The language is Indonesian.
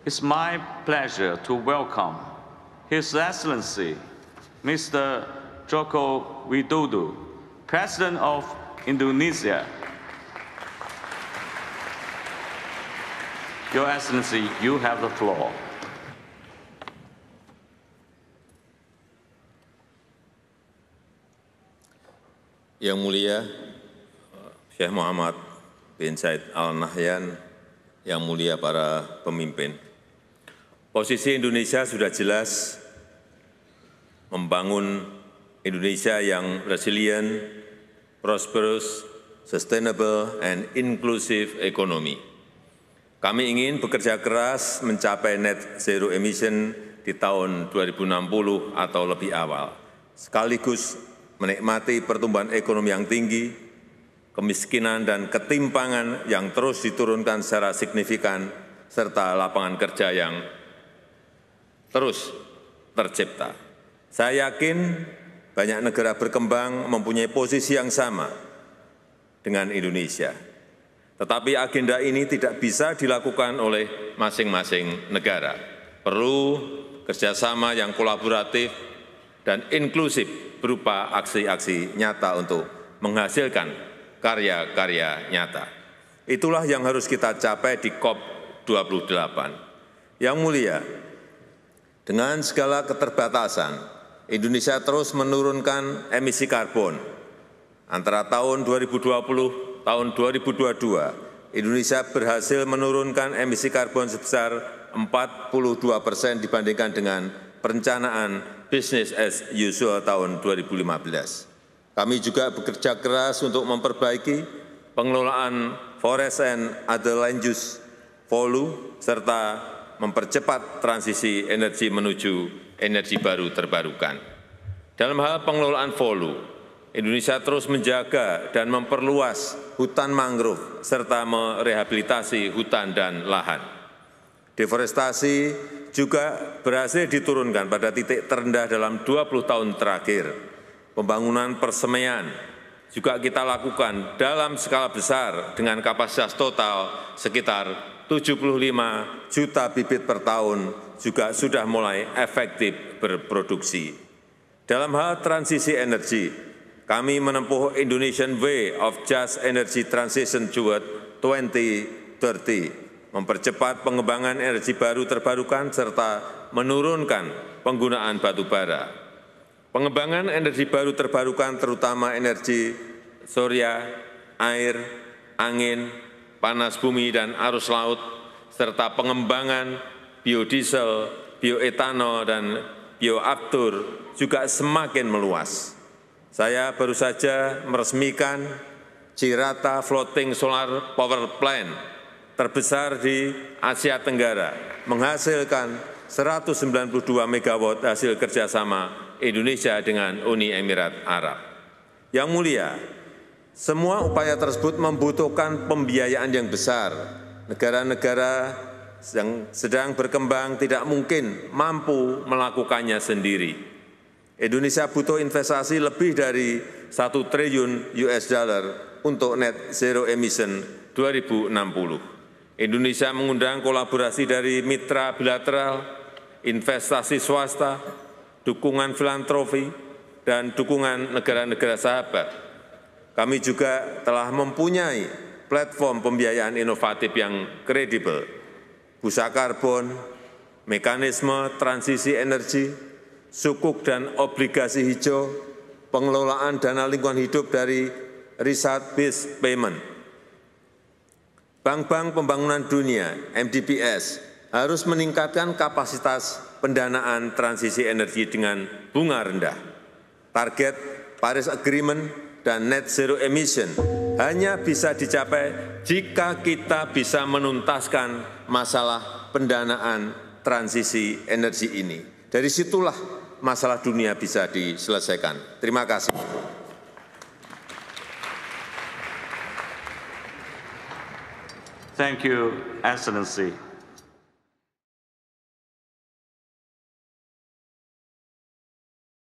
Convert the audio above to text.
It's my pleasure to welcome His Excellency, Mr. Joko Widodo, President of Indonesia. Your Excellency, you have the floor. Yang Mulia Syekh Muhammad bin Zayed Al Nahyan, yang mulia para pemimpin. Posisi Indonesia sudah jelas, membangun Indonesia yang resilient, prosperous, sustainable, and inclusive economy. Kami ingin bekerja keras mencapai net zero emission di tahun 2060 atau lebih awal, sekaligus menikmati pertumbuhan ekonomi yang tinggi, kemiskinan dan ketimpangan yang terus diturunkan secara signifikan, serta lapangan kerja yang terus tercipta. Saya yakin banyak negara berkembang mempunyai posisi yang sama dengan Indonesia. Tetapi agenda ini tidak bisa dilakukan oleh masing-masing negara. Perlu kerjasama yang kolaboratif dan inklusif berupa aksi-aksi nyata untuk menghasilkan karya-karya nyata. Itulah yang harus kita capai di COP28. Yang mulia, dengan segala keterbatasan, Indonesia terus menurunkan emisi karbon. Antara tahun 2020 tahun 2022, Indonesia berhasil menurunkan emisi karbon sebesar 42% dibandingkan dengan perencanaan business as usual tahun 2015. Kami juga bekerja keras untuk memperbaiki pengelolaan forest and other land use (FOLU) serta mempercepat transisi energi menuju energi baru terbarukan. Dalam hal pengelolaan FOLU, Indonesia terus menjaga dan memperluas hutan mangrove serta merehabilitasi hutan dan lahan. Deforestasi juga berhasil diturunkan pada titik terendah dalam 20 tahun terakhir. Pembangunan persemaian juga kita lakukan dalam skala besar dengan kapasitas total sekitar 75 juta bibit per tahun juga sudah mulai efektif berproduksi. Dalam hal transisi energi, kami menempuh Indonesian Way of Just Energy Transition toward 2030, mempercepat pengembangan energi baru terbarukan serta menurunkan penggunaan batu bara. Pengembangan energi baru terbarukan terutama energi surya, air, angin, panas bumi, dan arus laut, serta pengembangan biodiesel, bioetanol, dan bioaftur juga semakin meluas. Saya baru saja meresmikan Cirata Floating Solar Power Plant terbesar di Asia Tenggara, menghasilkan 192 megawatt hasil kerjasama Indonesia dengan Uni Emirat Arab. Yang mulia, semua upaya tersebut membutuhkan pembiayaan yang besar. Negara-negara yang sedang berkembang tidak mungkin mampu melakukannya sendiri. Indonesia butuh investasi lebih dari 1 triliun US dollar untuk net zero emission 2060. Indonesia mengundang kolaborasi dari mitra bilateral, investasi swasta, dukungan filantropi, dan dukungan negara-negara sahabat. Kami juga telah mempunyai platform pembiayaan inovatif yang kredibel, busa karbon, mekanisme transisi energi, sukuk dan obligasi hijau, pengelolaan dana lingkungan hidup dari Research-Based Payment. Bank-bank pembangunan dunia, MDBS, harus meningkatkan kapasitas pendanaan transisi energi dengan bunga rendah. Target Paris Agreement dan net zero emission hanya bisa dicapai jika kita bisa menuntaskan masalah pendanaan transisi energi ini. Dari situlah masalah dunia bisa diselesaikan. Terima kasih. Thank you, Excellency.